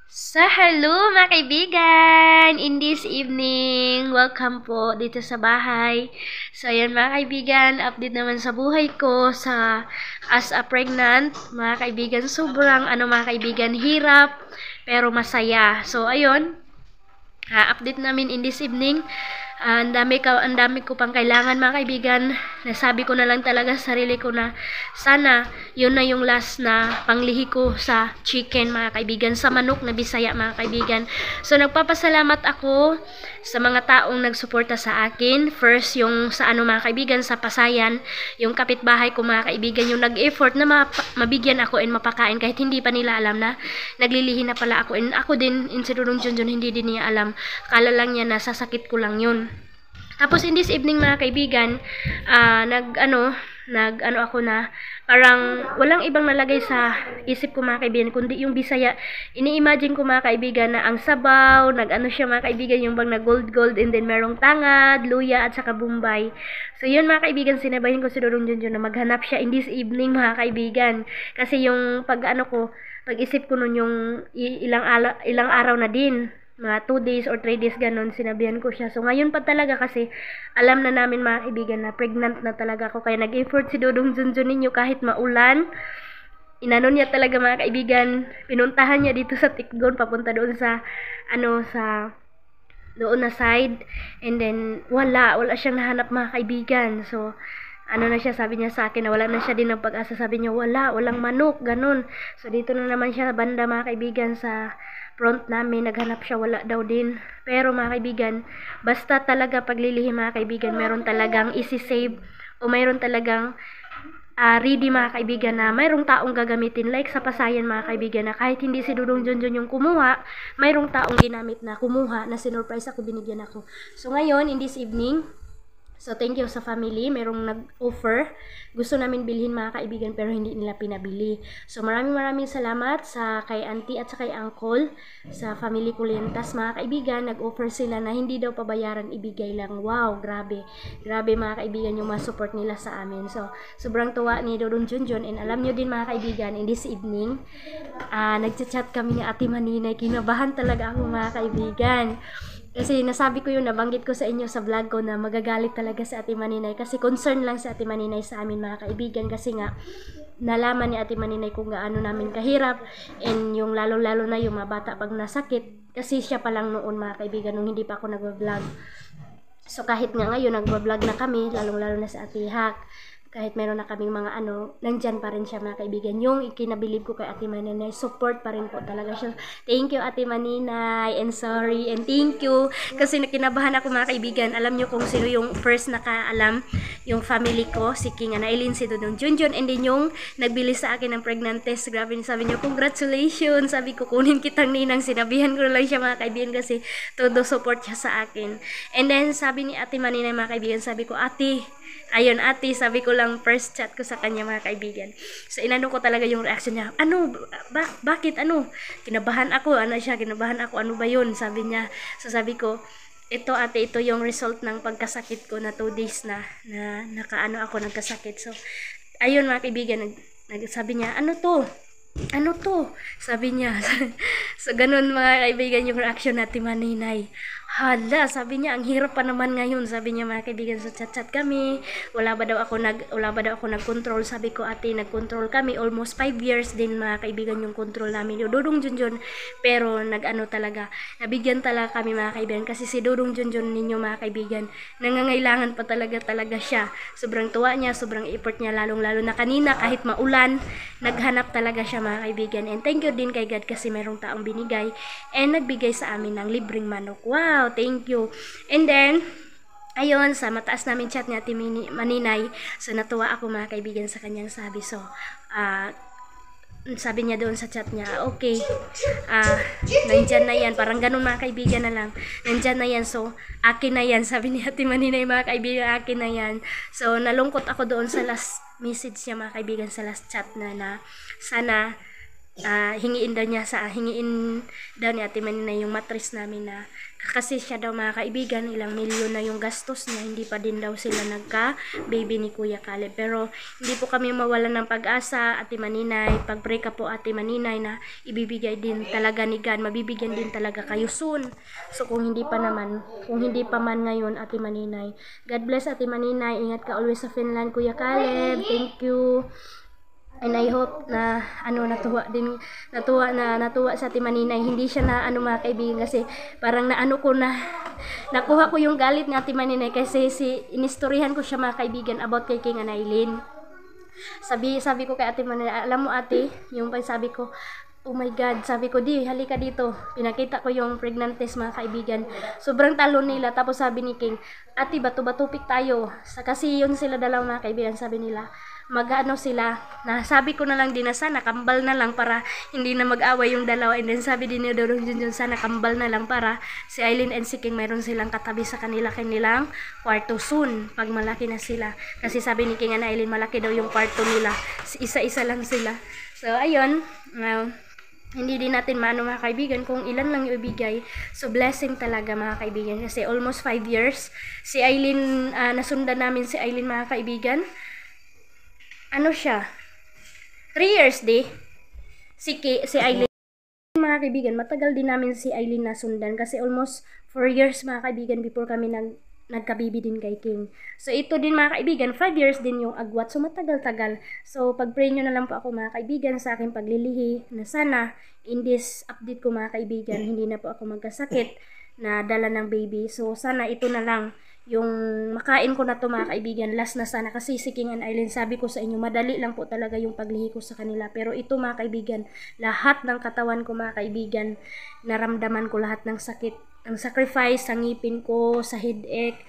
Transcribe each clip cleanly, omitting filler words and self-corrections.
Hello mga kaibigan! In this evening, welcome po dito sa bahay. So, ayan mga kaibigan, update naman sa buhay ko as a pregnant. Mga kaibigan, sobrang mga kaibigan, hirap pero masaya. So, ayun, update namin in this evening. Ang dami ko pang kailangan mga kaibigan. Nasabi ko na lang talaga sa sarili ko na sana yun na yung last na panglihi ko sa chicken mga kaibigan, sa manok na Bisaya mga kaibigan. So nagpapasalamat ako sa mga taong nagsuporta sa akin. First yung sa mga kaibigan sa Pasayan, yung kapitbahay ko mga kaibigan, yung nag-effort na mabigyan ako and mapakain kahit hindi pa nila alam na naglilihi na pala ako, and ako din in si Dudong Junjun hindi din niya alam. Kala lang niya na sasakit ko lang yun. Tapos in this evening mga kaibigan, nag ako na parang walang ibang nalagay sa isip ko mga kaibigan kundi yung Bisaya. Ini-imagine ko mga kaibigan na ang sabaw, siya mga kaibigan, yung bang na gold and then merong tangad, luya at saka bumbay. So yun mga kaibigan, sinabahin ko si Dudong Junjun na maghanap siya in this evening mga kaibigan. Kasi yung pag-isip ko nun yung ilang araw na din, mga 2 days or 3 days ganon, sinabihan ko siya. So ngayon pa talaga kasi alam na namin mga kaibigan na pregnant na talaga ako, kaya nag-effort si Dudong Junjun ninyo kahit maulan. Inano niya talaga mga kaibigan, pinuntahan niya dito sa Tikgon, papunta doon sa doon na side, and then wala siyang nahanap mga kaibigan. So na siya, sabi niya sa akin na wala na siya din ng pag-asa, sabi niya walang manok, ganun. So dito na naman siya banda mga kaibigan sa front namin, naghanap siya, wala daw din. Pero mga kaibigan, basta talaga paglilihim mga kaibigan, meron talagang isi-save o mayroon talagang ready mga kaibigan na mayroong taong gagamitin, like sa Pasayan mga kaibigan, na kahit hindi si Dudong Junjun yung kumuha, mayroong taong ginamit na kumuha, na sinurprise ako, binigyan ako. So ngayon in this evening, so thank you sa family, merong nag-offer, gusto namin bilhin mga kaibigan pero hindi nila pinabili. So maraming salamat sa kay auntie at sa kay uncle, sa family Kulentas mga kaibigan. Nag-offer sila na hindi daw pabayaran, ibigay lang. Wow, grabe mga kaibigan yung support nila sa amin. So sobrang tuwa ni Dudong Junjun, and alam nyo din mga kaibigan, in this evening nagchat-chat kami ni Ate Maninay. Kinabahan talaga ako mga kaibigan. Kasi nasabi ko yun, nabanggit ko sa inyo sa vlog ko na magagalit talaga si Ate Maninay. Kasi concern lang si Ate Maninay sa amin mga kaibigan. Kasi nga, nalaman ni Ate Maninay kung gaano namin kahirap. And yung lalo-lalo na yung mga bata pag nasakit. Kasi siya pa lang noon mga kaibigan, nung hindi pa ako nag-vlog. So kahit nga ngayon, nag-vlog na kami, lalong-lalo na sa Ate Hak. Kahit meron na kaming mga nandyan pa rin siya mga kaibigan. Yung ikinabilib ko kay Ate Maninay, support pa rin po talaga siya. Thank you Ate Maninay, and sorry, and thank you. Kasi nakinabahan ako mga kaibigan. Alam nyo kung sino yung first nakaalam, yung family ko, si King Anailin, si Dudong Junjun, and then yung nagbili sa akin ng pregnant test. Grabe, sabi niyo, congratulations. Sabi ko, kunin kitang ninang. Sinabihan ko lang siya mga kaibigan kasi todo support siya sa akin. And then sabi ni Ate Maninay mga kaibigan, sabi ko, ayun ate, sabi ko lang, first chat ko sa kanya mga kaibigan. So inano ko talaga yung reaction niya. Bakit Kinabahan ako, kinabahan ako, ano ba yun? Sabi niya. So sabi ko, ito ate, ito yung result ng pagkasakit ko na 2 days na ako nagkasakit. So ayun mga kaibigan, sabi niya, ano to? Sabi niya. So ganun mga kaibigan yung reaction natin Maninay. Hala, sabi niya, ang hirap pa naman ngayon. Sabi niya mga kaibigan, sa chat kami. Wala ba daw ako nag-control? Sabi ko, ate, nag-control kami. Almost 5 years din mga kaibigan yung control namin. Yung Dudong Junjun. Pero talaga. Nabigyan talaga kami mga kaibigan. Kasi si Dudong Junjun ninyo mga kaibigan, nangangailangan pa talaga siya. Sobrang tuwa niya, sobrang effort niya. Lalong-lalo na kanina, kahit maulan, naghanap talaga siya mga kaibigan. And thank you din kay God kasi merong taong binigay and nagbigay sa amin ng libreng manok. Wow, thank you. And then ayun, sa mataas namin chat ni Ate Maninay, so natuwa ako mga kaibigan sa kanyang sabi. So sabi niya doon sa chat niya, okay, nandyan na yan, parang ganun mga kaibigan na lang, nandyan na yan, so akin na yan. Sabi ni Ate Maninay mga kaibigan, akin na yan. So nalungkot ako doon sa last message niya mga kaibigan, sa last chat na sana hingiin daw ni Ate Maninay yung mattress namin na kasi siya daw mga kaibigan, ilang milyon na yung gastos niya, hindi pa din daw sila nagka-baby ni Kuya Caleb. Pero hindi po kami mawalan ng pag-asa, Ate Maninay. Pag-pray ka po, Ate Maninay, na ibibigay din talaga ni God, mabibigyan din talaga kayo soon. So kung hindi pa man ngayon, Ate Maninay. God bless, Ate Maninay. Ingat ka always sa Finland, Kuya Caleb. Thank you. And I hope na natuwa sa Ate Maninay. Hindi siya na mga kaibigan, kasi parang nakuha ko yung galit ng Ate Maninay kasi inistoryahan ko siya mga kaibigan about kay King Anailin. Sabi ko kay Ate Maninay, alam mo ate, yung sabi ko, oh my God, sabi ko, halika dito. Pinakita ko yung pregnant test mga kaibigan. Sobrang talo nila. Tapos sabi ni King, ate, bato-batupik tayo. Kasi yun sila dalawang mga kaibigan, sabi nila, sila, na sabi ko na lang din na sana kambal na lang para hindi na mag-away yung dalawa. And then sabi din ni Dorong Junjun, sana kambal na lang para si Aileen and si King mayroon silang katabi sa kanilang kwarto soon pag malaki na sila. Kasi sabi ni King and Aileen, malaki daw yung kwarto nila, isa-isa lang sila. So ayun, hindi din natin mga kaibigan kung ilan lang yung ibigay. So blessing talaga mga kaibigan, kasi almost 5 years si Aileen, nasundan namin si Aileen mga kaibigan. Siya 3 years si Aileen mga kaibigan. Matagal din namin si Aileen nasundan kasi almost 4 years mga kaibigan before kami nagkabibi din kay King. So ito din mga kaibigan, 5 years din yung agwat. So matagal-tagal. So pag-pray nyo na lang po ako mga kaibigan sa aking paglilihi, na sana in this update ko mga kaibigan, hindi na po ako magkasakit na dala ng baby. So sana ito na lang yung makain ko na to mga kaibigan, last na sana, kasi si King and Aileen, sabi ko sa inyo, madali lang po talaga yung paglihi ko sa kanila. Pero ito mga kaibigan, lahat ng katawan ko mga kaibigan, naramdaman ko lahat ng sakit, ang sacrifice sa ngipin ko, sa headache,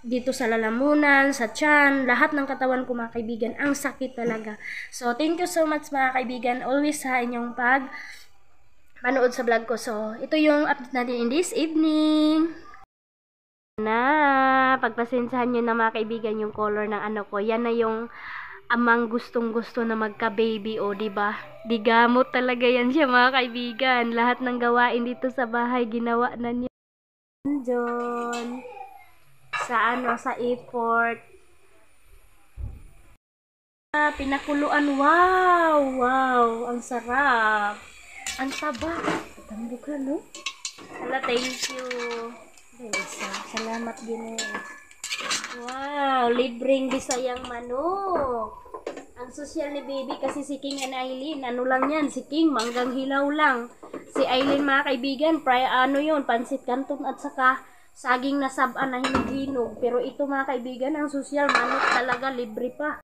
dito sa lalamunan, sa tiyan, lahat ng katawan ko mga kaibigan, ang sakit talaga. So thank you so much mga kaibigan, always sa inyong manood sa vlog ko. So ito yung update natin in this evening. Pagpasensyahan nyo na mga kaibigan yung color ng ko. Yan na yung amang gustong-gusto na magka-baby, diba? Digamot talaga yan siya mga kaibigan. Lahat ng gawain dito sa bahay ginawa na niya. John sa airport. Pinakuluan. Wow, ang sarap. Ang taba. Tandok ka, no? Hala, thank you. Salamat din. Wow, libreng Bisayang manok. Ang sosyal ni baby kasi si King and Aileen, lang yan, si King manggang hilaw lang. Si Aileen mga kaibigan, yun, pansit canton at saka saging na saba na hinog-hinog. Pero ito mga kaibigan, ang sosyal manok talaga, libre pa.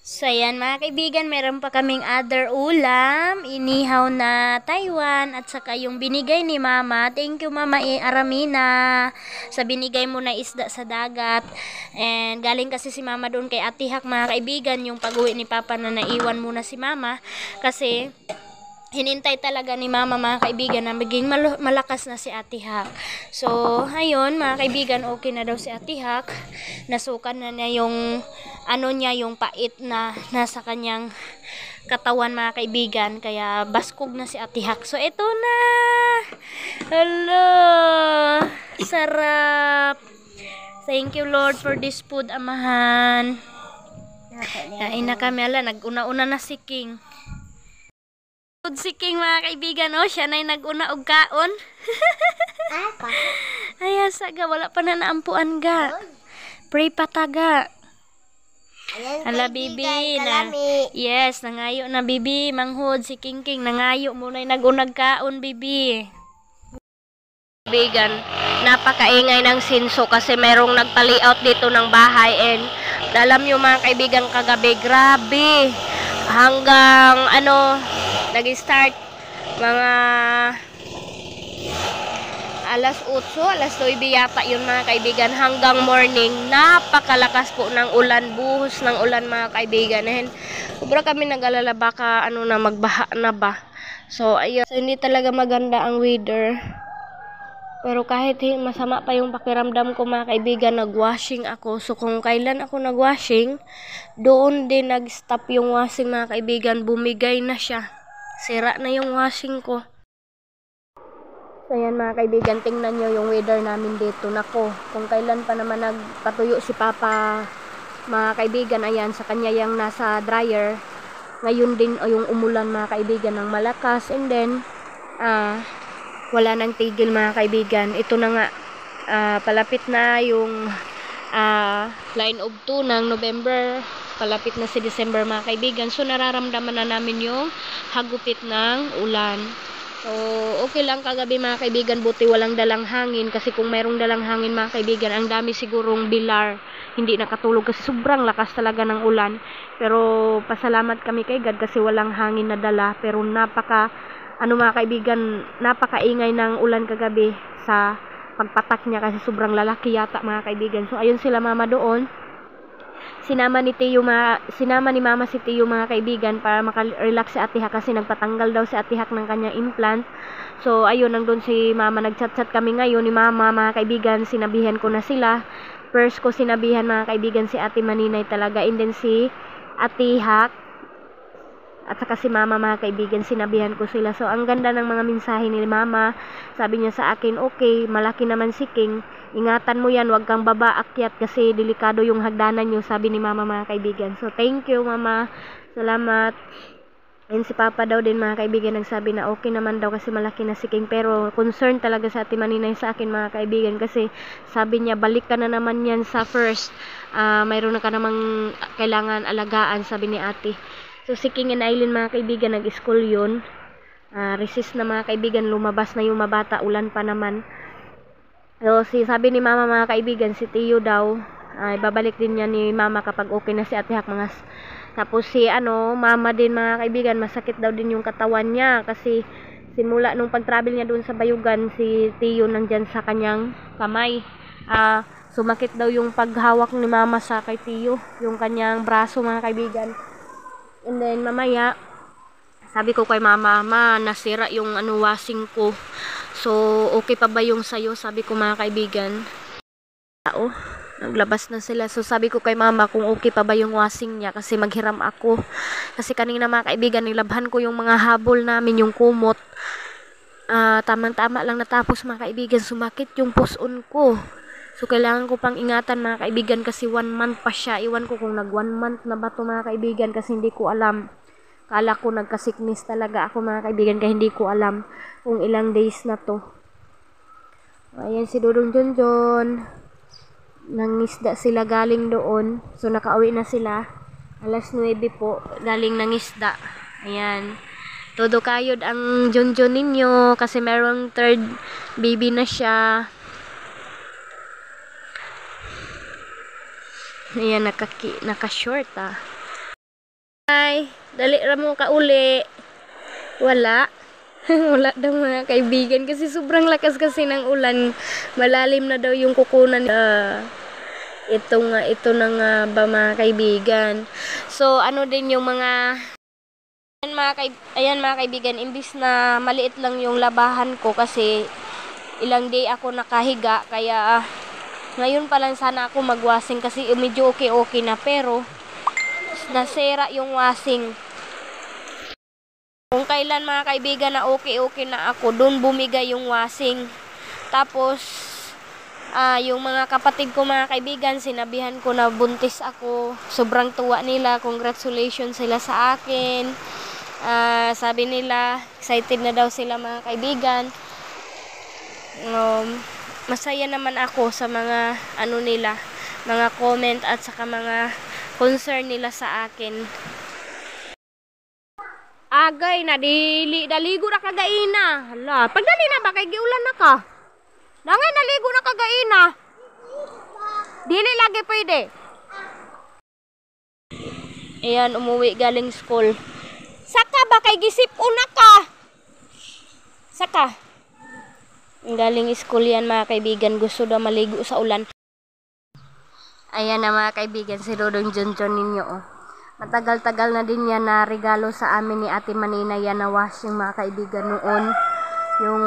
So yan mga kaibigan, meron pa kaming other ulam, inihaw na Taiwan at saka yung binigay ni Mama. Thank you Mama Aramina sa binigay mo na isda sa dagat. And galing kasi si Mama doon kay Ate Hak mga kaibigan, yung pag-uwi ni Papa na naiwan muna si Mama kasi hinintay talaga ni Mama mga kaibigan na maging malakas na si Ate Hak. So ayun mga kaibigan, okay na daw si Ate Hak. Nasukan na niya yung yung pait na nasa kanyang katawan mga kaibigan, kaya baskog na si Ate Hak. So ito na, hello, sarap. Thank you Lord for this food, Amahan. Kain na kami. Nag-una-una na si King. Si King mga kaibigan, siya na'y nag-una og kaon. Ay, saga, wala pa na naampuan ga. Pray pataga. Hala bibi na. Yes, nangayo na bibi, manghod si King nangayo mo na'y nag-unag kaon bibi. Kaibigan, napakaingay ng sinso kasi merong nagpa-layout dito ng bahay, and alam nyo mga kaibigan, kagabi, grabe. Hanggang nag-start mga alas 8, alas 9 yata yun mga kaibigan, hanggang morning. Napakalakas po ng ulan, buhos ng ulan mga kaibigan. And sobra kami nag-alala baka magbaha na ba. So ayun, so, hindi talaga maganda ang weather. Pero kahit masama pa yung pakiramdam ko mga kaibigan, nag-washing ako. So kung kailan ako nag-washing, doon din nag-stop yung washing mga kaibigan. Bumigay na siya. Sira na yung washing ko. So yan mga kaibigan, tingnan nyo yung weather namin dito. Nako, kung kailan pa naman nagpatuyo si Papa mga kaibigan, ayan, sa kanya yung nasa dryer. Ngayon din yung umulan mga kaibigan ng malakas. And then, wala nang tigil mga kaibigan. Ito na nga, palapit na yung line of 2 ng November. Palapit na si December mga kaibigan. So nararamdaman na namin yung hagupit ng ulan. So okay lang kagabi mga kaibigan, buti walang dalang hangin. Kasi kung mayroong dalang hangin mga kaibigan, ang dami sigurong bilar. Hindi nakatulog kasi sobrang lakas talaga ng ulan. Pero pasalamat kami kay God kasi walang hangin na dala. Pero mga kaibigan, napakaingay ng ulan kagabi sa pagpatak niya kasi sobrang lalaki yata mga kaibigan. So ayun sila mama doon. Sinama ni mama si Tio mga kaibigan para maka-relax si Ate Hak kasi nagpatanggal daw si Ate Hak ng kanyang implant. So ayun, nandun si mama, nagchat-chat kami ngayon ni mama mga kaibigan, sinabihan ko na sila. First ko sinabihan mga kaibigan si Ate Maninay talaga, and then si Ate Hak at saka si mama mga kaibigan, sinabihan ko sila. So ang ganda ng mga mensahe ni mama. Sabi niya sa akin, okay, malaki naman si King, ingatan mo yan, wag kang baba akyat kasi delikado yung hagdanan nyo, sabi ni mama mga kaibigan. So thank you mama, salamat. And si Papa daw din mga kaibigan nagsabi na okay naman daw kasi malaki na si King, pero concern talaga sa Ate Maninay sa akin mga kaibigan kasi sabi niya balik ka na naman yan sa first, mayroon na ka namang kailangan alagaan, sabi ni ate. So si King and Aileen mga kaibigan, nag-school yun, resist na mga kaibigan, lumabas na yung mabata, ulan pa naman. So sabi ni mama mga kaibigan, si Tio daw babalik din niya ni mama kapag okay na si Ate Hak tapos si mama din mga kaibigan, masakit daw din yung katawan niya kasi simula nung pag-travel niya doon sa Bayugan, si Tio nandyan sa kanyang kamay. Sumakit daw yung paghawak ni mama sa kay Tio, yung kanyang braso mga kaibigan. And then mamaya sabi ko kay mama, nasira yung washing ko. So okay pa ba yung sayo? Sabi ko mga kaibigan. Naglabas na sila. So sabi ko kay mama kung okay pa ba yung washing niya kasi maghiram ako. Kasi kanina mga kaibigan, nilabhan ko yung mga habol namin, yung kumot. Tamang-tama lang natapos mga kaibigan, sumakit yung puson ko. So kailangan ko pang ingatan mga kaibigan kasi 1 month pa siya. Iwan ko kung nag 1 month na ba to mga kaibigan kasi hindi ko alam. Kala ko nagka-sickness talaga ako mga kaibigan kaya hindi ko alam kung ilang days na to. Ayan si Dudong Junjun. Nangisda sila galing doon. So nakauwi na sila. Alas 9 po. Galing nangisda. Ayan. Todo kayod ang Junjun ninyo kasi merong 3rd baby na siya. Ayan, naka-short Ay, dali ra mo ka uli. Wala. Wala daw mga kaibigan kasi sobrang lakas kasi ng ulan. Malalim na daw yung kukunan. Ito na nga ba mga kaibigan. So ano din yung mga ayan mga kaibigan, imbis na maliit lang yung labahan ko kasi ilang day ako nakahiga kaya ngayon pa lang sana ako magwashing kasi medyo okay na, pero nasira yung washing. Kung kailan mga kaibigan na okay na ako, doon bumigay yung washing. Tapos yung mga kapatid ko mga kaibigan, sinabihan ko na buntis ako. Sobrang tuwa nila, congratulations sila sa akin. Sabi nila excited na daw sila mga kaibigan. Masaya naman ako sa mga nila, mga comment at saka mga concern nila sa akin. Agay na daligo na kagaina. Hala, pagdali na ba kay giulan na ka? Dangay naligo na kagaina. Dili lagi pwede. Ayan, umuwi galing school. Saka ba kay gisipon na ka? Saka. Galing school yan mga kaibigan, gusto daw maligo sa ulan. Ayan na mga kaibigan, si Dudong Junjun ninyo. Matagal-tagal na din yan na regalo sa amin ni Ate Maninay yan na washing mga kaibigan noon. Yung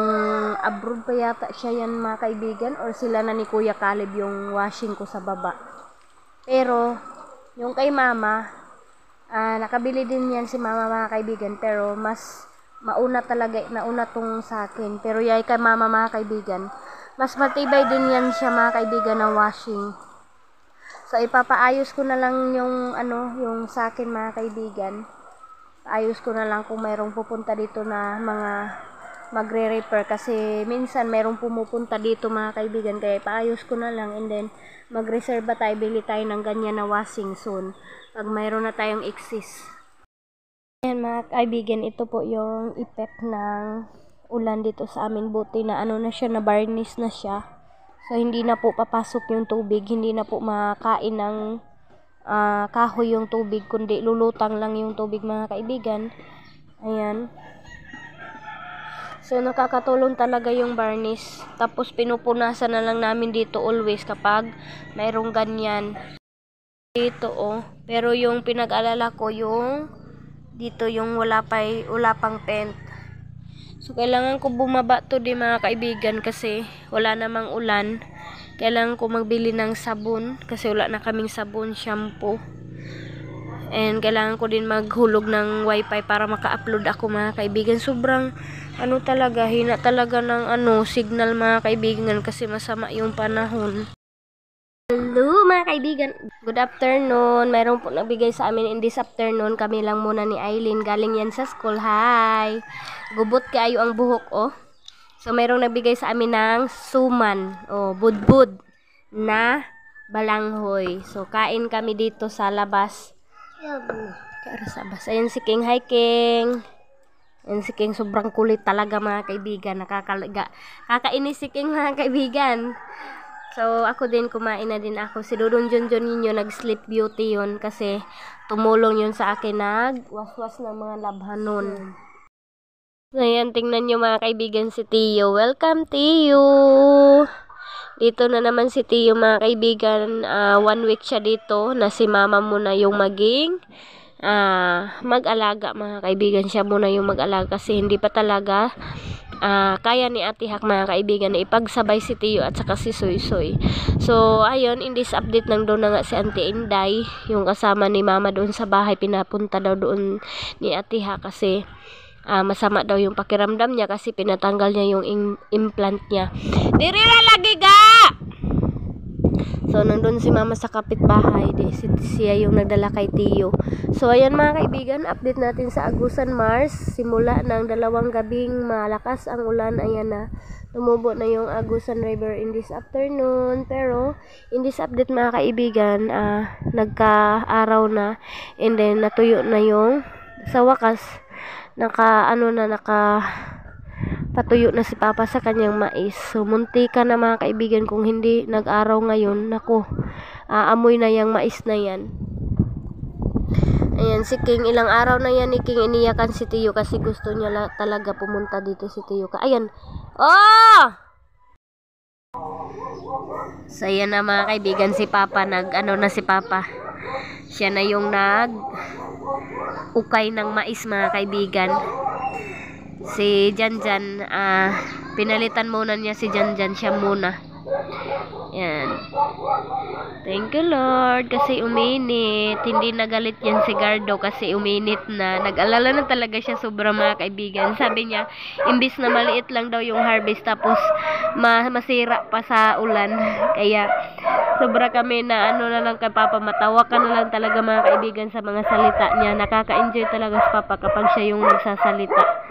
abroad pa yata siya yan mga kaibigan, or sila na ni Kuya Caleb yung washing ko sa baba. Pero yung kay mama, nakabili din yan si mama mga kaibigan, pero mas nauna tong sa akin. Pero yay kay mama mga kaibigan, mas matibay din yan siya mga kaibigan ng washing. So ipapaayos ko na lang yung yung sa akin mga kaibigan. Ayos ko na lang kung mayroong pupunta dito na mga magre-repair, kasi minsan mayroong pumupunta dito mga kaibigan, kaya paayos ko na lang, and then mag-reserve tayo, bili tayo ng ganyan na washing soon pag mayroon na tayong excess. Ayan mga kaibigan, ito po yung effect ng ulan dito sa amin. Buti na na siya, na varnish na siya, so hindi na po papasok yung tubig, hindi na po makain ng kahoy yung tubig, kundi lulutang lang yung tubig mga kaibigan. Ayan. So, nakakatulong talaga yung varnish. Tapos, pinupunasan na lang namin dito always kapag mayroong ganyan. Dito, Pero yung pinag-alala ko, yung dito, yung wala pang paint. So, kailangan ko bumaba to di mga kaibigan, kasi wala namang ulan. Kailangan ko magbili ng sabon, kasi wala na kaming sabon, shampoo. And kailangan ko din maghulog ng wifi para maka-upload ako mga kaibigan. Sobrang talaga, hina talaga ng signal mga kaibigan, kasi masama yung panahon. Hello mga kaibigan, good afternoon. Mayroon po nagbigay sa amin in this afternoon. Kami lang muna ni Aileen, galing yan sa school. Hi! Gubot kayo ang buhok So mayroong nagbigay sa amin ng suman budbud na balanghoy. So kain kami dito sa labas. Ayan si King. Hi King. Ayan si King, sobrang kulit talaga mga kaibigan. Kakainis si King mga kaibigan. So ako din, kumain na din ako. Si Dudong Junjun ninyo, nag-sleep beauty yun, kasi tumulong yun sa akin, nag-waswas ng mga labhanon. So ayan, tingnan nyo mga kaibigan si Tio. Welcome Tio! Dito na naman si Tio mga kaibigan. 1 week siya dito, na si mama muna yung maging mag-alaga mga kaibigan. Siya muna yung mag-alaga, kasi hindi pa talaga kaya ni Ate Hak mga kaibigan na ipagsabay si Tio at saka si Soy Soy. So ayun, in this update lang doon na nga si Auntie Inday, yung kasama ni mama doon sa bahay. Pinapunta daw doon ni Ate Hak kasi masama daw yung pakiramdam niya, kasi pinatanggal niya yung implant niya. Diri na lagi ga! So nandun si mama sa kapitbahay, siya yung nagdala kay Tio. So ayan mga kaibigan, update natin sa Agusan Mars. Simula ng 2 gabing malakas ang ulan, ayan na, tumubo na yung Agusan River in this afternoon. Pero in this update mga kaibigan, nagka-araw na, and then natuyo na yung, sa wakas patuyo na si Papa sa kanyang mais. So muntika na mga kaibigan, kung hindi nag-araw ngayon, naku, amoy na yung mais na yan. Ayan si King, ilang araw na yan ni King iniyakan si Tio, kasi gusto niya talaga pumunta dito si Tio. Ayan, so ayan na mga kaibigan, si Papa si Papa, siya na yung ukay ng mais mga kaibigan. Si Janjan, pinalitan muna niya si Janjan, siya muna. Yan. Thank you Lord, kasi uminit. Hindi nagalit yan si Gardo kasi uminit na. Nag-alala na talaga siya sobra mga kaibigan. Sabi niya, imbis na maliit lang daw yung harvest, tapos masira pa sa ulan. Kaya sobra kami na na lang kay Papa, matawa ka na lang talaga mga kaibigan sa mga salita niya. Nakaka-enjoy talaga si Papa kapag siya yung nagsasalita.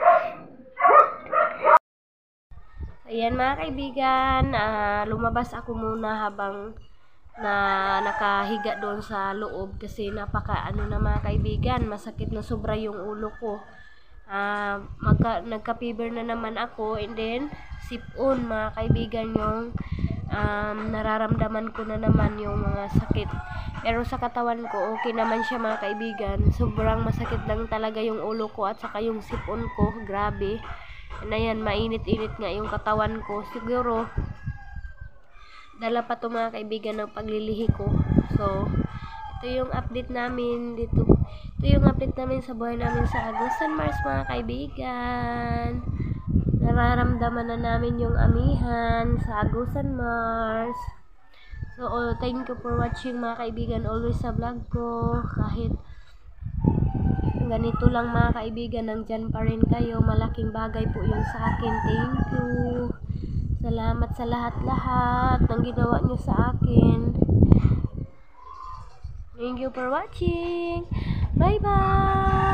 Ayan mga kaibigan, lumabas ako muna habang nakahiga doon sa loob, kasi napaka na mga kaibigan, masakit na sobra yung ulo ko. Nagka-fever na naman ako, and then sipon mga kaibigan, yung nararamdaman ko na naman yung mga sakit. Pero sa katawan ko okay naman siya mga kaibigan. Sobrang masakit lang talaga yung ulo ko at saka yung sipon ko, grabe. Na yan, mainit-init nga yung katawan ko. Siguro dala pa to mga kaibigan ng paglilihi ko. So ito yung update namin dito. Ito yung update namin sa buhay namin sa Agusan Mars mga kaibigan. nararamdaman na namin yung amihan sa Agusan Mars. So, thank you for watching mga kaibigan, always sa vlog ko. Kahit ganito lang mga kaibigan, nandyan pa rin kayo. Malaking bagay po yun sa akin. Thank you. Salamat sa lahat-lahat ng ginawa nyo sa akin. Thank you for watching. Bye-bye!